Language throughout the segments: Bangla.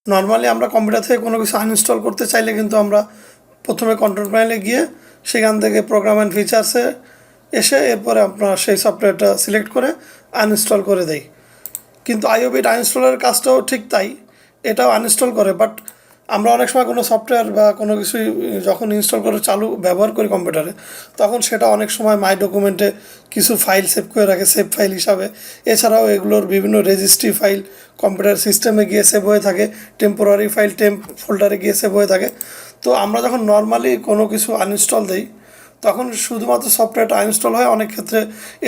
নর্মালি আমরা কম্পিউটার থেকে কোনো কিছু আনইনস্টল করতে চাইলে কিন্তু আমরা প্রথমে কন্ট্রোল প্যানেলে গিয়ে সেখান থেকে প্রোগ্রাম অ্যান্ড ফিচার্সে এসে এরপরে আপনার সেই সফটওয়্যারটা সিলেক্ট করে আনইনস্টল করে দেই। কিন্তু আইওবিট আনইনস্টলের কাজটাও ঠিক তাই, এটাও আনইনস্টল করে। বাট আমরা অনেক সময় কোনো সফটওয়্যার বা কোনো কিছুই যখন ইনস্টল করে চালু ব্যবহার করি কম্পিউটারে, তখন সেটা অনেক সময় মাই ডকুমেন্টে কিছু ফাইল সেভ করে রাখে সেভ ফাইল হিসাবে। এছাড়াও এগুলোর বিভিন্ন রেজিস্ট্রি ফাইল কম্পিউটার সিস্টেমে গিয়ে সেভ হয়ে থাকে, টেম্পোরারি ফাইল ফোল্ডারে গিয়ে সেভ হয়ে থাকে। তো আমরা যখন নর্মালি কোনো কিছু আনইনস্টল দিই তখন শুধুমাত্র সফটওয়্যারটা আনইনস্টল হয়, অনেক ক্ষেত্রে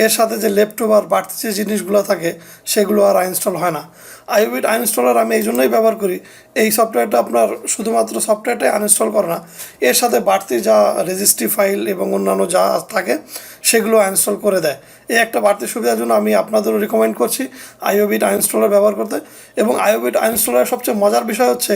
এর সাথে যে লেফট ওভার বাড়তি যে জিনিসগুলো থাকে সেগুলো আর আনইনস্টল হয় না। আইওবিট আনইনস্টলার আমি এই জন্যই ব্যবহার করি, এই সফটওয়্যারটা আপনার শুধুমাত্র সফটওয়্যারটাই আনইনস্টল করে না, এর সাথে বাড়তি যা রেজিস্ট্রি ফাইল এবং অন্যান্য যা থাকে সেগুলো আনইনস্টল করে দেয়। এই একটা বাড়তি সুবিধার জন্য আমি আপনাদেরও রিকমেন্ড করছি আইওবিট আনইনস্টলার ব্যবহার করতে। এবং আইওবিট আনইনস্টলারের সবচেয়ে মজার বিষয় হচ্ছে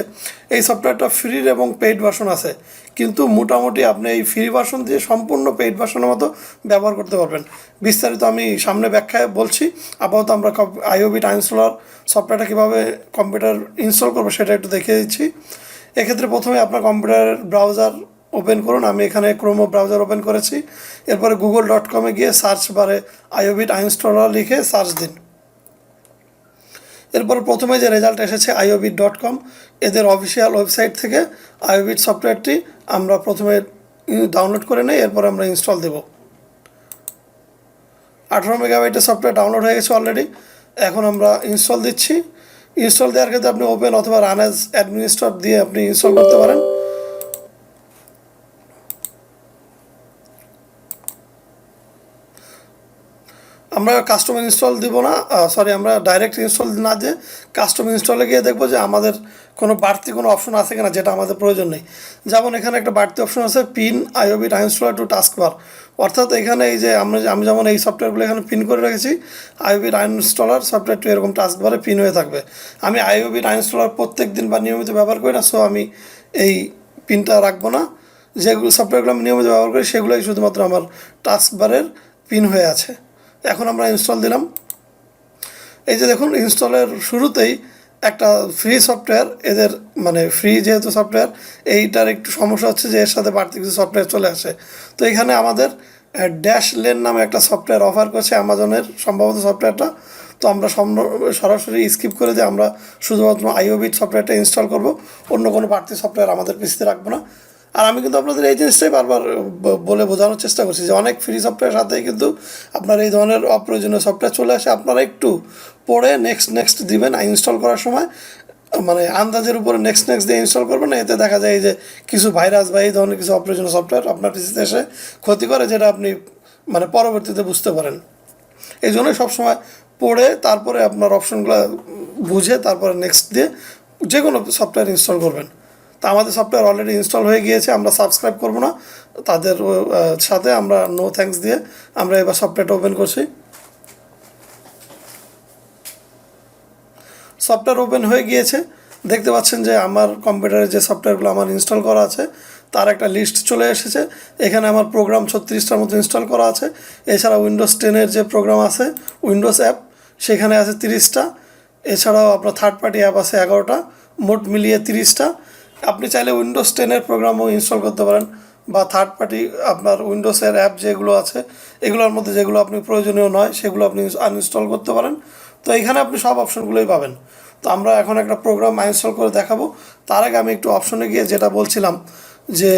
এই সফটওয়্যারটা ফ্রির এবং পেইড ভার্সন আছে, কিন্তু মোটামুটি আপনি এই ফ্রি ভার্সন দিয়ে সম্পূর্ণ পেইড ভার্সনের মতো ব্যবহার করতে পারবেন। বিস্তারিত আমি সামনে ব্যাখ্যায় বলছি। আপাতত আমরা আইওবিট আনইনস্টলার সফটওয়্যারটা কীভাবে কম্পিউটার ইনস্টল করবো সেটা একটু দেখিয়ে দিচ্ছি। এক্ষেত্রে প্রথমে আপনার কম্পিউটারের ব্রাউজার ওপেন করুন। আমি এখানে ক্রোমো ব্রাউজার ওপেন করেছি। এরপরে google.com-এ গিয়ে সার্চ বারে আইওবিট আনইনস্টলার লিখে সার্চ দিন। এরপর প্রথমে যে রেজাল্ট এসেছে IObit.com, এদের অফিসিয়াল ওয়েবসাইট থেকে আইওবিট সফটওয়্যারটি আমরা প্রথমে ডাউনলোড করে নিই, এরপর আমরা ইনস্টল দেব। 18 মেগাবাইটের সফটওয়্যার ডাউনলোড হয়ে গেছে অলরেডি। এখন আমরা ইনস্টল দিচ্ছি। ইনস্টল দেওয়ার ক্ষেত্রে আপনি ওপেন অথবা রান অ্যাজ অ্যাডমিনিস্ট্রেটর দিয়ে আপনি ইনস্টল করতে পারেন। আমরা কাস্টম ইনস্টল দিব না, আমরা ডাইরেক্ট ইনস্টল না দিয়ে কাস্টম ইনস্টলে গিয়ে দেখবো যে আমাদের কোনো বাড়তি কোনো অপশন আছে কিনা যেটা আমাদের প্রয়োজন নেই। যেমন এখানে একটা বাড়তি অপশন আছে পিন আইওবিট আনইনস্টলার টু টাস্কবার, অর্থাৎ এখানে এই যে আমি যেমন এই সফটওয়্যারগুলো এখানে পিন করে রেখেছি, আইওবিট আনইনস্টলার সফটওয়্যারটি এরকম টাস্কবারে পিন হয়ে থাকবে। আমি আইওবিট আনইনস্টলার প্রত্যেক দিন বা নিয়মিত ব্যবহার করি না, সো আমি এই পিনটা রাখবো না। যেগুলো সফটওয়্যারগুলো আমি নিয়মিত ব্যবহার করি সেগুলোই শুধুমাত্র আমার টাস্কবারের পিন হয়ে আছে। এখন আমরা ইনস্টল দিলাম। এই যে দেখুন ইনস্টলের শুরুতেই একটা ফ্রি সফটওয়্যার, এদের মানে ফ্রি যেহেতু সফটওয়্যার এইটার একটু সমস্যা হচ্ছে যে এর সাথে বাড়তি কিছু সফটওয়্যার চলে আসে। তো এখানে আমাদের ড্যাশ লেন নামে একটা সফটওয়্যার অফার করছে অ্যামাজনের সম্ভবত সফটওয়্যারটা। তো আমরা সরাসরি স্কিপ করে দিয়ে আমরা শুধুমাত্র আইওবিট সফটওয়্যারটা ইনস্টল করব, অন্য কোনো বাড়তি সফটওয়্যার আমাদের পিসিতে রাখবো না। আর আমি কিন্তু আপনাদের এই জিনিসটাই বারবার বলে বোঝানোর চেষ্টা করছি যে অনেক ফ্রি সফটওয়্যার সাথেই কিন্তু আপনার এই ধরনের অপ্রয়োজনীয় সফটওয়্যার চলে আসে। আপনারা একটু পড়ে নেক্সট দিবেন ইনস্টল করার সময়, মানে আন্দাজের উপরে নেক্সট দিয়ে ইনস্টল করবেন না, এতে দেখা যায় যে কিছু ভাইরাস বা এই ধরনের কিছু অপ্রয়োজনীয় সফটওয়্যার আপনার পিসিতে এসে ক্ষতি করে, যেটা আপনি মানে পরবর্তীতে বুঝতে পারেন। এই জন্যই সবসময় পড়ে তারপরে আপনার অপশনগুলো বুঝে তারপরে নেক্সট দিয়ে যে কোনো সফটওয়্যার ইনস্টল করবেন। তা আমাদের সফটওয়্যার অলরেডি ইনস্টল হয়ে গিয়েছে, আমরা সাবস্ক্রাইব করব না তাদের সাথে, আমরা নো থ্যাঙ্কস দিয়ে আমরা এবার সফটওয়্যারটা ওপেন করছি। সফটওয়্যার ওপেন হয়ে গিয়েছে, দেখতে পাচ্ছেন যে আমার কম্পিউটারে যে সফটওয়্যারগুলো আমার ইনস্টল করা আছে তার একটা লিস্ট চলে এসেছে। এখানে আমার প্রোগ্রাম 36টার মতো ইনস্টল করা আছে। এছাড়া উইন্ডোজ 10-এর যে প্রোগ্রাম আছে উইন্ডোজ অ্যাপ সেখানে আছে 30টা। এছাড়াও আপনার থার্ড পার্টি অ্যাপ আছে 11টা, মোট মিলিয়ে 30টা। আপনি চাইলে উইন্ডোজ 10-এর প্রোগ্রামও ইনস্টল করতে পারেন, বা থার্ড পার্টি আপনার উইন্ডোজের অ্যাপ যেগুলো আছে এগুলোর মধ্যে যেগুলো আপনি প্রয়োজনীয় নয় সেগুলো আপনি আনইনস্টল করতে পারেন। তো এখানে আপনি সব অপশনগুলোই পাবেন। তো আমরা এখন একটা প্রোগ্রাম ইনস্টল করে দেখাবো। তার আগে আমি একটু অপশনে গিয়ে যেটা বলছিলাম যে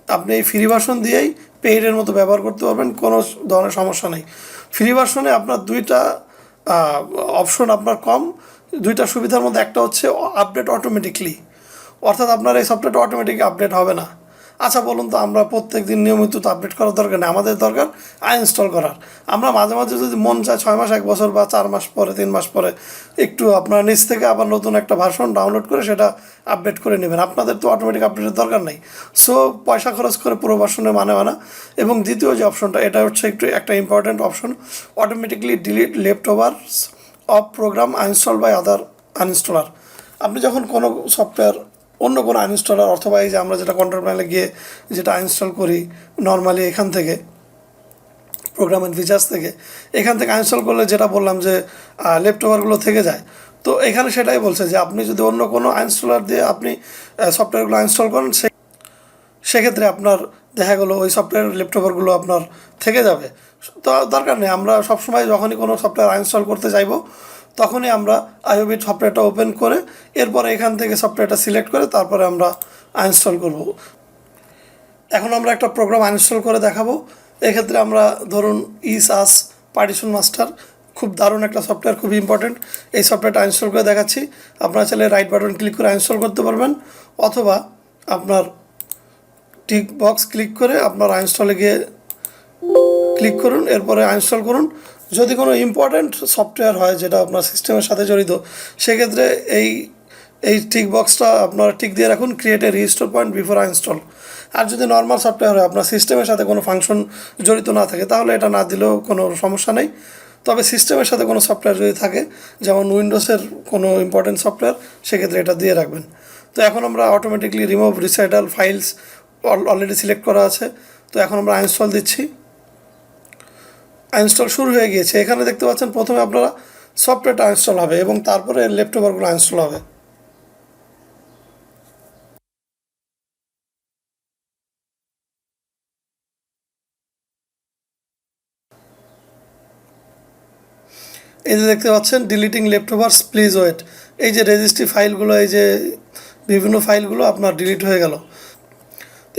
আপনি এই ফ্রি ভার্সন দিয়েই পেইডের মতো ব্যবহার করতে পারবেন, কোনো ধরনের সমস্যা নেই। ফ্রি ভার্সনে আপনার দুইটা অপশন আপনার কম, দুইটা সুবিধার মধ্যে একটা হচ্ছে আপডেট অটোমেটিকলি, অর্থাৎ আপনার এই সফটওয়্যারটা অটোমেটিক আপডেট হবে না। আচ্ছা বলুন তো, আমরা প্রত্যেক দিন নিয়মিত তো আপডেট করার দরকার নেই, আমাদের দরকার আনইনস্টল করার। আমরা মাঝে মাঝে যদি মন চায় 6 মাস 1 বছর বা 4 মাস পরে 3 মাস পরে একটু আপনার নিজ থেকে আবার নতুন একটা ভার্সন ডাউনলোড করে সেটা আপডেট করে নেবেন, আপনাদের তো অটোমেটিক আপডেটের দরকার নেই। সো পয়সা খরচ করে পুরো ভার্সনের মানে হয় না। এবং দ্বিতীয় যে অপশনটা, এটা হচ্ছে একটা important option, automatically delete leftovers of program uninstall by other uninstaller. আপনি যখন কোনো সফটওয়্যার অন্য কোনো আনইনস্টলার অথবা এই যে আমরা যেটা কন্ট্রোল প্যানেলে গিয়ে যেটা ইনস্টল করি নর্মালি এখান থেকে প্রোগ্রাম অ্যান্ড ফিচার্স থেকে, এখান থেকে ইনস্টল করলে যেটা বললাম যে লেফট ওভারগুলো থেকে যায়, তো এখানে সেটাই বলছে যে আপনি যদি অন্য কোনো আনইনস্টলার দিয়ে আপনি সফটওয়্যারগুলো ইনস্টল করেন সেক্ষেত্রে আপনার দেখা গেলো ওই সফটওয়্যার লেফটওভারগুলো আপনার থেকে যাবে। তো দরকার নেই, আমরা সবসময় যখনই কোনো সফটওয়্যার ইনস্টল করতে চাইব তখনই আমরা আইওবিট সফটওয়্যারটা ওপেন করে এরপরে এখান থেকে সফটওয়্যারটা সিলেক্ট করে তারপরে আমরা ইনস্টল করব। এখন আমরা একটা প্রোগ্রাম ইনস্টল করে দেখাবো। এক্ষেত্রে আমরা ধরুন ইসাস পার্টিশন মাস্টার, খুব দারুণ একটা সফটওয়্যার, খুব ইম্পর্টেন্ট। এই সফটওয়্যারটা ইনস্টল করে দেখাচ্ছি। আপনারা চাইলে রাইট বাটন ক্লিক করে ইনস্টল করতে পারবেন, অথবা আপনার টিক বক্স ক্লিক করে আপনার ইনস্টলে গিয়ে ক্লিক করুন, এরপরে ইনস্টল করুন। যদি কোনো ইম্পর্ট্যান্ট সফটওয়্যার হয় যেটা আপনার সিস্টেমের সাথে জড়িত, সেক্ষেত্রে এই টিক বক্সটা আপনারা টিক দিয়ে রাখুন, create a restore point before install. আর যদি নর্মাল সফটওয়্যার হয়, আপনার সিস্টেমের সাথে কোনো ফাংশন জড়িত না থাকে, তাহলে এটা না দিলেও কোনো সমস্যা নেই। তবে সিস্টেমের সাথে কোনো সফটওয়্যার যদি থাকে, যেমন উইন্ডোজের কোনো ইম্পর্টেন্ট সফটওয়্যার, সেক্ষেত্রে এটা দিয়ে রাখবেন। তো এখন আমরা automatically remove residual files already select করা আছে। তো এখন আমরা ইনস্টল দিচ্ছি। ইনস্টল শুরু হয়ে গিয়েছে। এখানে দেখতে পাচ্ছেন প্রথমে আপনারা সফটওয়্যারটা ইনস্টল হবে এবং তারপরে লেফটওভারগুলো ইনস্টল হবে। এই যে দেখতে পাচ্ছেন ডিলিটিং লেফটওভার্স প্লিজ ওয়েট, এই যে রেজিস্ট্রি ফাইলগুলো, এই যে বিভিন্ন ফাইলগুলো আপনার ডিলিট হয়ে গেল।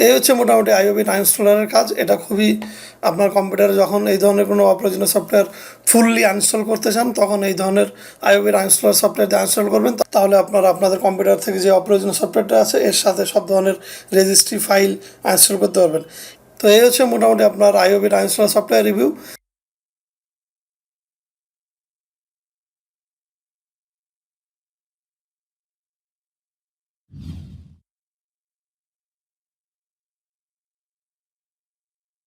এই হচ্ছে মোটামুটি আইওবিট আনইনস্টলারের কাজ। এটা খুবই, আপনার কম্পিউটারে যখন এই ধরনের কোনো অপ্রয়োজনীয় সফটওয়্যার ফুললি আনইনস্টল করতে চান, তখন এই ধরনের আইওবিট আনইনস্টলার সফটওয়্যার দিয়ে আনইনস্টল করবেন। তাহলে আপনারা আপনাদের কম্পিউটার থেকে যে অপ্রয়োজনীয় সফটওয়্যারটা আছে এর সাথে সব ধরনের রেজিস্ট্রি ফাইল আনইনস্টল করতে পারবেন। তো এই হচ্ছে মোটামুটি আপনার আইওবিট আনইনস্টলার সফটওয়্যার রিভিউ।